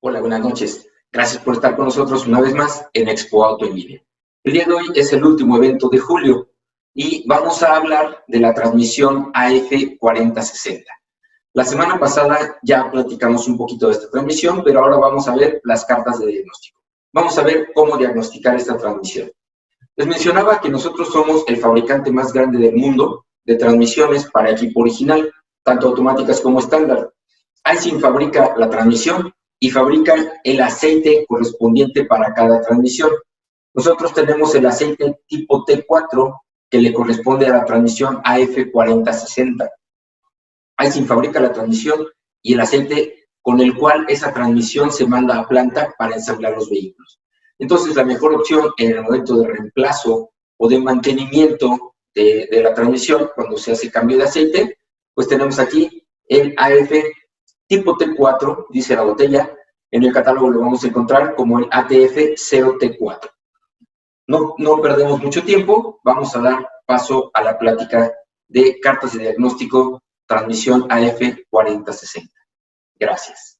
Hola, buenas noches. Gracias por estar con nosotros una vez más en Expo Auto en Línea. El día de hoy es el último evento de julio y vamos a hablar de la transmisión AF4060. La semana pasada ya platicamos un poquito de esta transmisión, pero ahora vamos a ver las cartas de diagnóstico. Vamos a ver cómo diagnosticar esta transmisión. Les mencionaba que nosotros somos el fabricante más grande del mundo de transmisiones para equipo original, tanto automáticas como estándar. Aisin fabrica la transmisión y fabrica el aceite correspondiente para cada transmisión. Nosotros tenemos el aceite tipo T4 que le corresponde a la transmisión AF4060. Aisin fabrica la transmisión y el aceite con el cual esa transmisión se manda a planta para ensamblar los vehículos. Entonces, la mejor opción en el momento de reemplazo o de mantenimiento de la transmisión, cuando se hace cambio de aceite, pues tenemos aquí el AF tipo T4, dice la botella. En el catálogo lo vamos a encontrar como el ATF0T4. No perdemos mucho tiempo, vamos a dar paso a la plática de cartas de diagnóstico, transmisión AF4060. Gracias.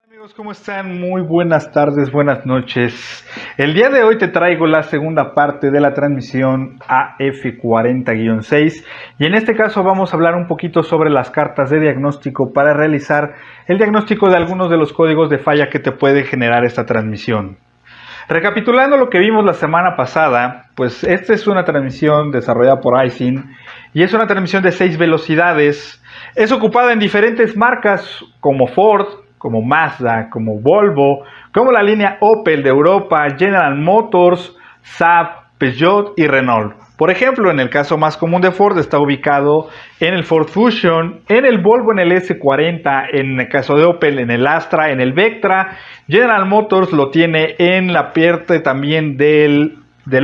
Amigos, ¿cómo están? Muy buenas tardes, buenas noches. El día de hoy te traigo la segunda parte de la transmisión AF40-6 y en este caso vamos a hablar un poquito sobre las cartas de diagnóstico para realizar el diagnóstico de algunos de los códigos de falla que te puede generar esta transmisión. Recapitulando lo que vimos la semana pasada, pues esta es una transmisión desarrollada por Aisin y es una transmisión de 6 velocidades. Es ocupada en diferentes marcas como Ford, como Mazda, como Volvo, como la línea Opel de Europa, General Motors, Saab, Peugeot y Renault. Por ejemplo, en el caso más común de Ford está ubicado en el Ford Fusion, en el Volvo en el S40, en el caso de Opel en el Astra, en el Vectra. General Motors lo tiene en la parte también del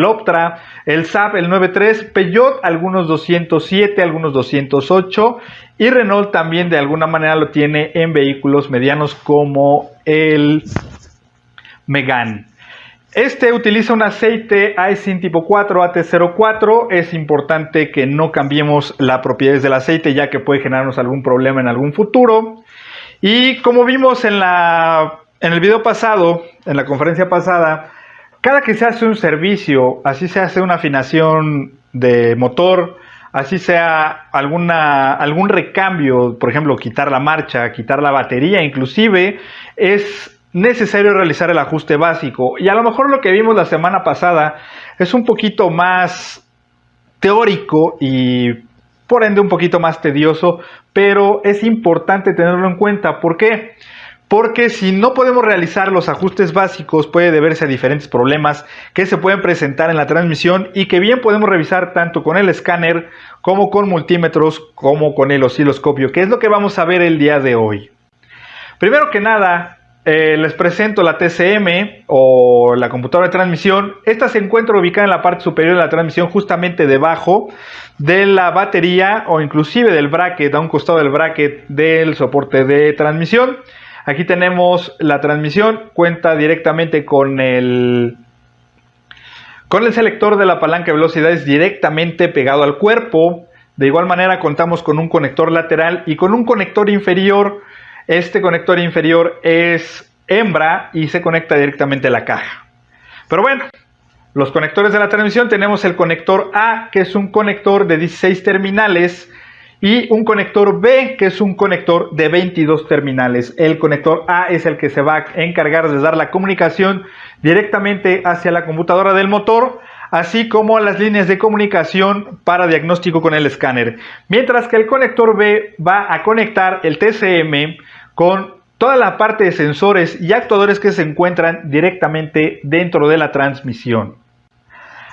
Optra, el Saab, el 93, Peugeot, algunos 207, algunos 208 y Renault también de alguna manera lo tiene en vehículos medianos como el Megane. Este utiliza un aceite Aisin tipo 4 AT04. Es importante que no cambiemos las propiedades del aceite ya que puede generarnos algún problema en algún futuro. Y como vimos en el video pasado, en la conferencia pasada, cada que se hace un servicio, así se hace una afinación de motor, así sea algún recambio, por ejemplo, quitar la marcha, quitar la batería, inclusive, es necesario realizar el ajuste básico. Y a lo mejor lo que vimos la semana pasada es un poquito más teórico y por ende un poquito más tedioso, pero es importante tenerlo en cuenta. ¿Por qué? Porque si no podemos realizar los ajustes básicos puede deberse a diferentes problemas que se pueden presentar en la transmisión y que bien podemos revisar tanto con el escáner como con multímetros como con el osciloscopio, que es lo que vamos a ver el día de hoy. Primero que nada, les presento la TCM o la computadora de transmisión. Esta se encuentra ubicada en la parte superior de la transmisión, justamente debajo de la batería o inclusive del bracket, a un costado del bracket del soporte de transmisión. Aquí tenemos la transmisión, cuenta directamente con el selector de la palanca de velocidades directamente pegado al cuerpo. De igual manera contamos con un conector lateral y con un conector inferior. Este conector inferior es hembra y se conecta directamente a la caja. Pero bueno, los conectores de la transmisión tenemos el conector A, que es un conector de 16 terminales, y un conector B, que es un conector de 22 terminales. El conector A es el que se va a encargar de dar la comunicación directamente hacia la computadora del motor, así como las líneas de comunicación para diagnóstico con el escáner. Mientras que el conector B va a conectar el TCM con toda la parte de sensores y actuadores que se encuentran directamente dentro de la transmisión.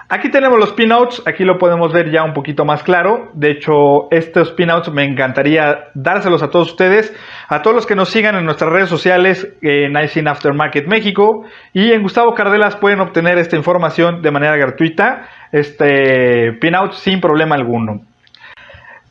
Aquí tenemos los pinouts, aquí lo podemos ver ya un poquito más claro. De hecho, estos pinouts me encantaría dárselos a todos ustedes, a todos los que nos sigan en nuestras redes sociales, en Aisin Aftermarket México y en Gustavo Cardelas pueden obtener esta información de manera gratuita, este pinout sin problema alguno.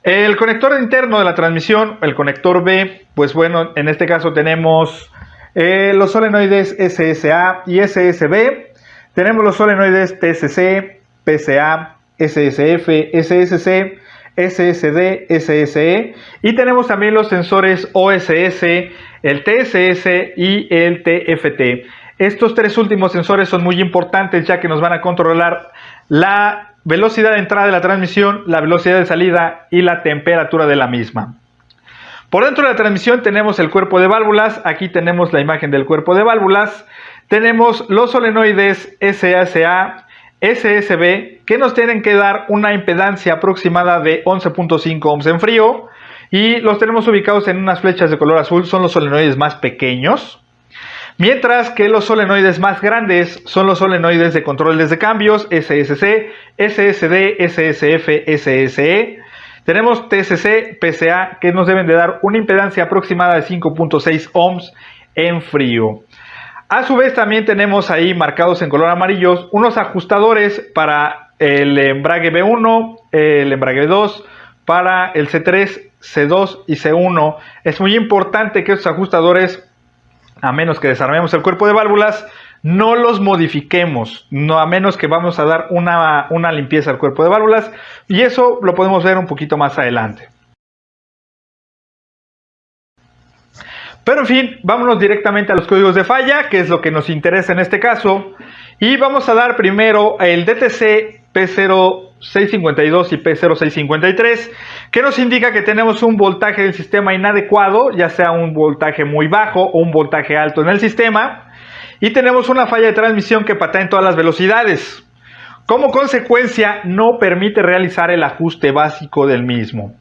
El conector interno de la transmisión, el conector B, pues bueno, en este caso tenemos los solenoides SSA y SSB. Tenemos los solenoides TSC, PCA, SSF, SSC, SSD, SSE, y tenemos también los sensores OSS, el TSS y el TFT. Estos tres últimos sensores son muy importantes, ya que nos van a controlar la velocidad de entrada de la transmisión, la velocidad de salida y la temperatura de la misma. Por dentro de la transmisión tenemos el cuerpo de válvulas. Aquí tenemos la imagen del cuerpo de válvulas. Tenemos los solenoides SASA, SSB, que nos tienen que dar una impedancia aproximada de 11.5 ohms en frío, y los tenemos ubicados en unas flechas de color azul. Son los solenoides más pequeños, mientras que los solenoides más grandes son los solenoides de controles de cambios, SSC, SSD, SSF, SSE. Tenemos TCC, PCA, que nos deben de dar una impedancia aproximada de 5.6 ohms en frío. A su vez también tenemos ahí marcados en color amarillo unos ajustadores para el embrague B1, el embrague B2, para el C3, C2 y C1. Es muy importante que estos ajustadores, a menos que desarmemos el cuerpo de válvulas, no los modifiquemos, no, a menos que vamos a dar una limpieza al cuerpo de válvulas, y eso lo podemos ver un poquito más adelante. Pero en fin, vámonos directamente a los códigos de falla, que es lo que nos interesa en este caso, y vamos a dar primero el DTC P0652 y P0653, que nos indica que tenemos un voltaje del sistema inadecuado, ya sea un voltaje muy bajo o un voltaje alto en el sistema, y tenemos una falla de transmisión que patea en todas las velocidades. Como consecuencia, no permite realizar el ajuste básico del mismo.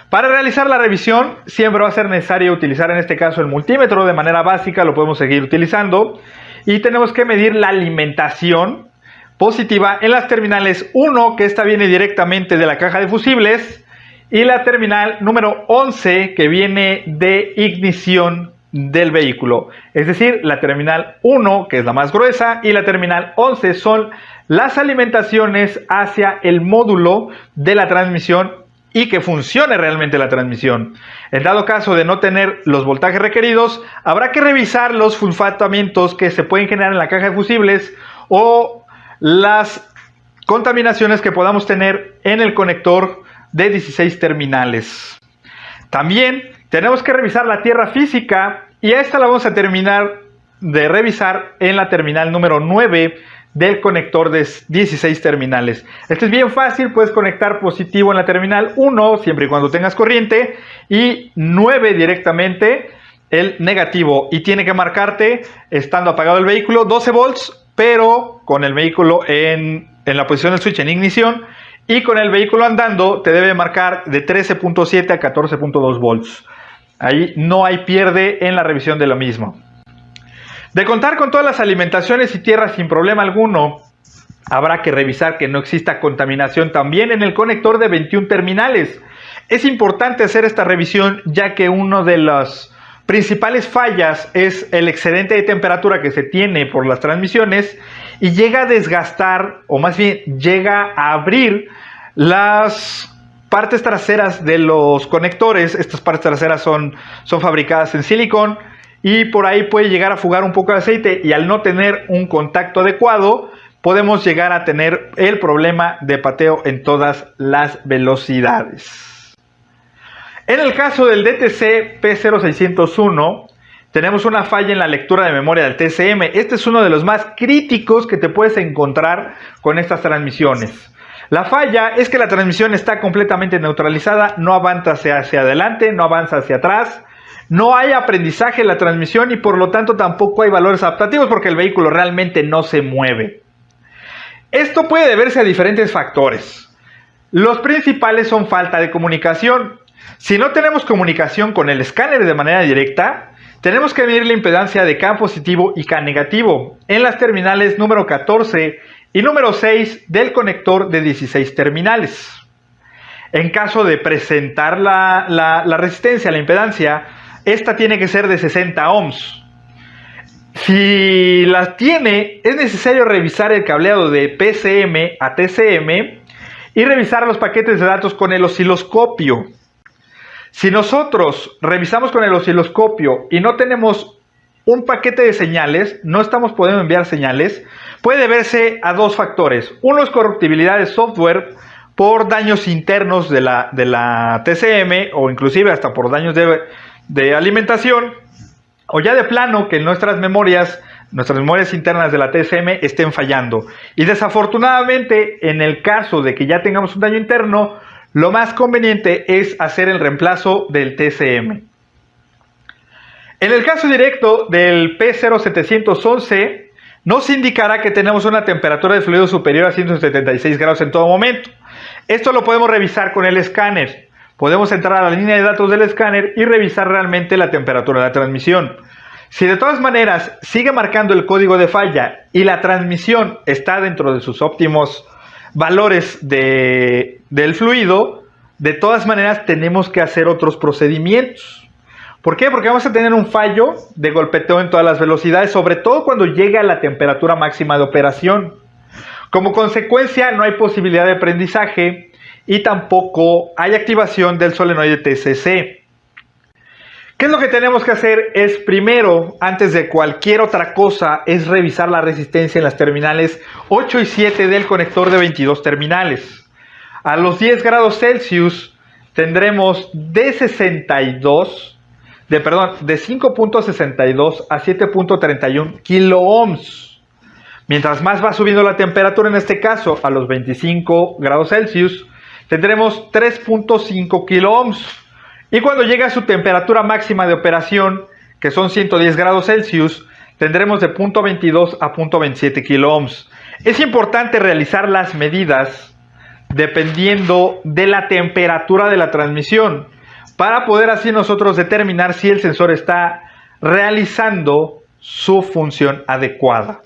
Para realizar la revisión, siempre va a ser necesario utilizar en este caso el multímetro. De manera básica lo podemos seguir utilizando, y tenemos que medir la alimentación positiva en las terminales 1, que esta viene directamente de la caja de fusibles, y la terminal número 11, que viene de ignición del vehículo. Es decir, la terminal 1, que es la más gruesa, y la terminal 11 son las alimentaciones hacia el módulo de la transmisión y que funcione realmente la transmisión. En dado caso de no tener los voltajes requeridos, habrá que revisar los sulfatamientos que se pueden generar en la caja de fusibles o las contaminaciones que podamos tener en el conector de 16 terminales. También tenemos que revisar la tierra física, y a esta la vamos a terminar de revisar en la terminal número 9 del conector de 16 terminales. Esto es bien fácil, puedes conectar positivo en la terminal 1 siempre y cuando tengas corriente, y 9 directamente el negativo, y tiene que marcarte, estando apagado el vehículo, 12 volts, pero con el vehículo en la posición del switch en ignición, y con el vehículo andando te debe marcar de 13.7 a 14.2 volts. Ahí no hay pierde en la revisión de lo mismo. De contar con todas las alimentaciones y tierras sin problema alguno, habrá que revisar que no exista contaminación también en el conector de 21 terminales. Es importante hacer esta revisión, ya que una de las principales fallas es el excedente de temperatura que se tiene por las transmisiones, y llega a desgastar, o más bien llega a abrir las partes traseras de los conectores. Estas partes traseras son fabricadas en silicón, y por ahí puede llegar a fugar un poco de aceite, y al no tener un contacto adecuado podemos llegar a tener el problema de pateo en todas las velocidades. En el caso del DTC P0601 tenemos una falla en la lectura de memoria del TCM. Este es uno de los más críticos que te puedes encontrar con estas transmisiones. La falla es que la transmisión está completamente neutralizada, no avanza hacia adelante, no avanza hacia atrás, no hay aprendizaje en la transmisión, y por lo tanto tampoco hay valores adaptativos porque el vehículo realmente no se mueve. Esto puede deberse a diferentes factores. Los principales son falta de comunicación. Si no tenemos comunicación con el escáner de manera directa, tenemos que medir la impedancia de K positivo y K negativo en las terminales número 14 y número 6 del conector de 16 terminales. En caso de presentar la resistencia, la impedancia, esta tiene que ser de 60 ohms. Si la tiene, es necesario revisar el cableado de PCM a TCM y revisar los paquetes de datos con el osciloscopio. Si nosotros revisamos con el osciloscopio y no tenemos un paquete de señales, no estamos pudiendo enviar señales, puede deberse a dos factores. Uno es corruptibilidad de software por daños internos de la TCM o inclusive hasta por daños de alimentación, o ya de plano que nuestras memorias internas de la TCM estén fallando. Y desafortunadamente, en el caso de que ya tengamos un daño interno, lo más conveniente es hacer el reemplazo del TCM. En el caso directo del P0711, nos indicará que tenemos una temperatura de fluido superior a 176 grados en todo momento. Esto lo podemos revisar con el escáner. Podemos entrar a la línea de datos del escáner y revisar realmente la temperatura de la transmisión. Si de todas maneras sigue marcando el código de falla y la transmisión está dentro de sus óptimos valores del fluido, de todas maneras tenemos que hacer otros procedimientos. ¿Por qué? Porque vamos a tener un fallo de golpeteo en todas las velocidades, sobre todo cuando llega a la temperatura máxima de operación. Como consecuencia, no hay posibilidad de aprendizaje y tampoco hay activación del solenoide TCC. ¿Qué es lo que tenemos que hacer? Es primero, antes de cualquier otra cosa, es revisar la resistencia en las terminales 8 y 7 del conector de 22 terminales. A los 10 grados Celsius tendremos de 5.62 a 7.31 kiloohms. Mientras más va subiendo la temperatura, en este caso a los 25 grados Celsius, tendremos 3.5 kiloohms. Y cuando llegue a su temperatura máxima de operación, que son 110 grados Celsius, tendremos de 0.22 a 0.27 kiloohms. Es importante realizar las medidas dependiendo de la temperatura de la transmisión, para poder así nosotros determinar si el sensor está realizando su función adecuada.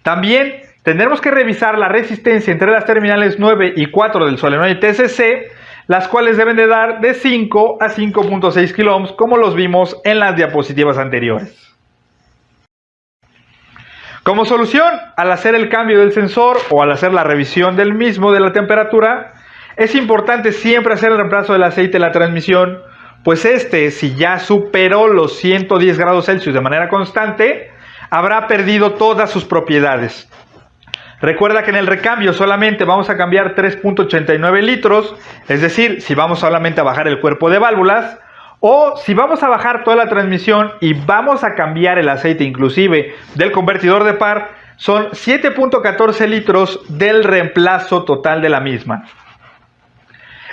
También tendremos que revisar la resistencia entre las terminales 9 y 4 del solenoide TCC, las cuales deben de dar de 5 a 5.6 kiloohms, como los vimos en las diapositivas anteriores. Como solución, al hacer el cambio del sensor o al hacer la revisión del mismo de la temperatura, es importante siempre hacer el reemplazo del aceite de la transmisión, pues si ya superó los 110 grados Celsius de manera constante, habrá perdido todas sus propiedades. Recuerda que en el recambio solamente vamos a cambiar 3.89 litros, es decir, si vamos solamente a bajar el cuerpo de válvulas, o si vamos a bajar toda la transmisión y vamos a cambiar el aceite inclusive del convertidor de par, son 7.14 litros del reemplazo total de la misma.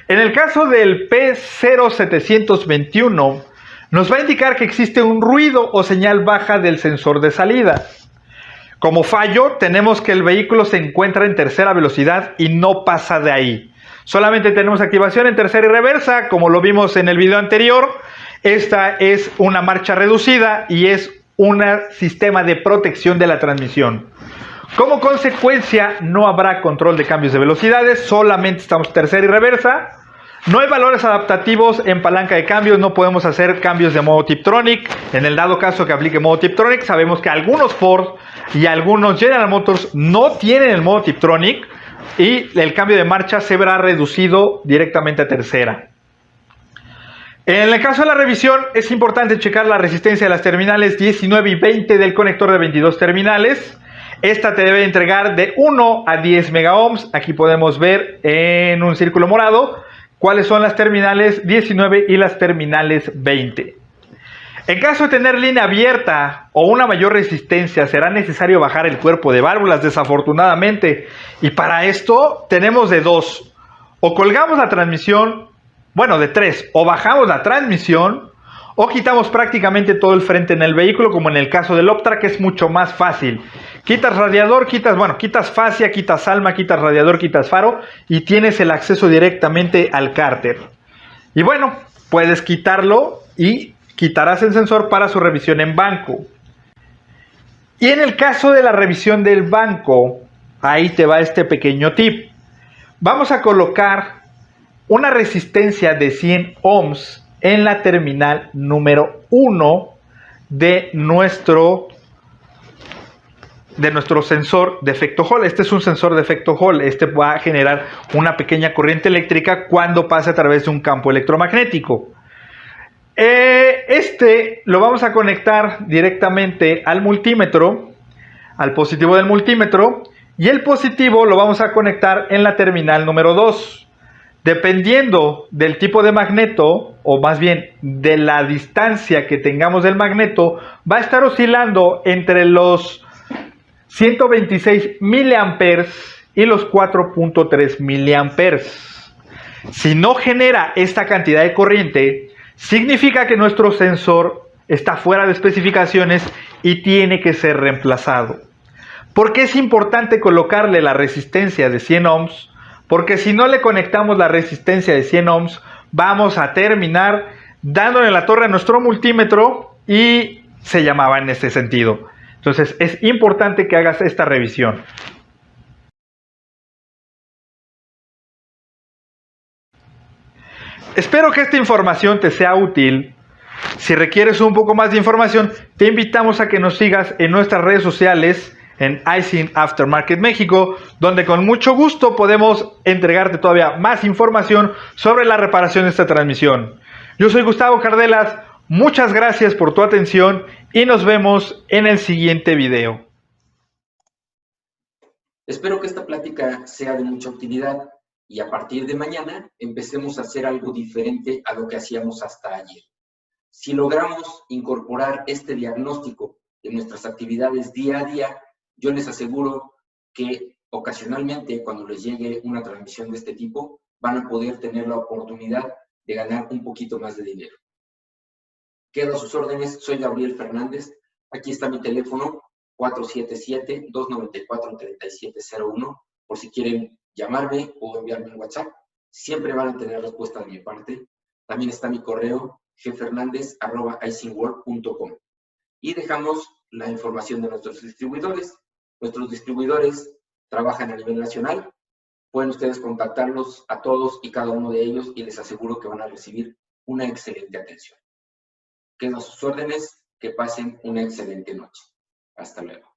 En el caso del P0721, nos va a indicar que existe un ruido o señal baja del sensor de salida. Como fallo, tenemos que el vehículo se encuentra en tercera velocidad y no pasa de ahí. Solamente tenemos activación en tercera y reversa, como lo vimos en el video anterior. Esta es una marcha reducida y es un sistema de protección de la transmisión. Como consecuencia, no habrá control de cambios de velocidades, solamente estamos tercera y reversa. No hay valores adaptativos en palanca de cambios, no podemos hacer cambios de modo Tiptronic. En el dado caso que aplique modo Tiptronic, sabemos que algunos Ford y algunos General Motors no tienen el modo Tiptronic y el cambio de marcha se verá reducido directamente a tercera. En el caso de la revisión, es importante checar la resistencia de las terminales 19 y 20 del conector de 22 terminales. Esta te debe entregar de 1 a 10 megaohms. Aquí podemos ver en un círculo morado cuáles son las terminales 19 y las terminales 20. En caso de tener línea abierta o una mayor resistencia, será necesario bajar el cuerpo de válvulas, desafortunadamente. Y para esto tenemos de dos. O colgamos la transmisión, de tres. O bajamos la transmisión o quitamos prácticamente todo el frente en el vehículo, como en el caso del Optra, que es mucho más fácil. Quitas radiador, quitas fascia, quitas alma, quitas radiador, quitas faro y tienes el acceso directamente al cárter. Y puedes quitarlo y quitarás el sensor para su revisión en banco. Y en el caso de la revisión del banco, ahí te va este pequeño tip. Vamos a colocar una resistencia de 100 ohms en la terminal número 1 de nuestro sensor de efecto Hall. Este es un sensor de efecto Hall. Este va a generar una pequeña corriente eléctrica cuando pase a través de un campo electromagnético. Lo vamos a conectar directamente al multímetro, al positivo del multímetro, y el positivo lo vamos a conectar en la terminal número 2. Dependiendo del tipo de magneto, o más bien de la distancia que tengamos del magneto, va a estar oscilando entre los 126 miliamperes y los 4.3 miliamperes. Si no genera esta cantidad de corriente, significa que nuestro sensor está fuera de especificaciones y tiene que ser reemplazado. ¿Por qué es importante colocarle la resistencia de 100 ohms? Porque si no le conectamos la resistencia de 100 ohms, vamos a terminar dándole la torre a nuestro multímetro y se llamaba en este sentido. Entonces es importante que hagas esta revisión. Espero que esta información te sea útil. Si requieres un poco más de información, te invitamos a que nos sigas en nuestras redes sociales, en iSyn Aftermarket México, donde con mucho gusto podemos entregarte todavía más información sobre la reparación de esta transmisión. Yo soy Gustavo Cardelas, muchas gracias por tu atención y nos vemos en el siguiente video. Espero que esta plática sea de mucha utilidad y a partir de mañana empecemos a hacer algo diferente a lo que hacíamos hasta ayer. Si logramos incorporar este diagnóstico en nuestras actividades día a día, yo les aseguro que ocasionalmente cuando les llegue una transmisión de este tipo, van a poder tener la oportunidad de ganar un poquito más de dinero. Quedo a sus órdenes, soy Gabriel Fernández, aquí está mi teléfono 477-294-3701, por si quieren llamarme o enviarme un WhatsApp, siempre van a tener respuesta de mi parte. También está mi correo gfernandez@isynworld.com y dejamos la información de nuestros distribuidores. Nuestros distribuidores trabajan a nivel nacional. Pueden ustedes contactarlos a todos y cada uno de ellos y les aseguro que van a recibir una excelente atención. Quedo a sus órdenes, que pasen una excelente noche. Hasta luego.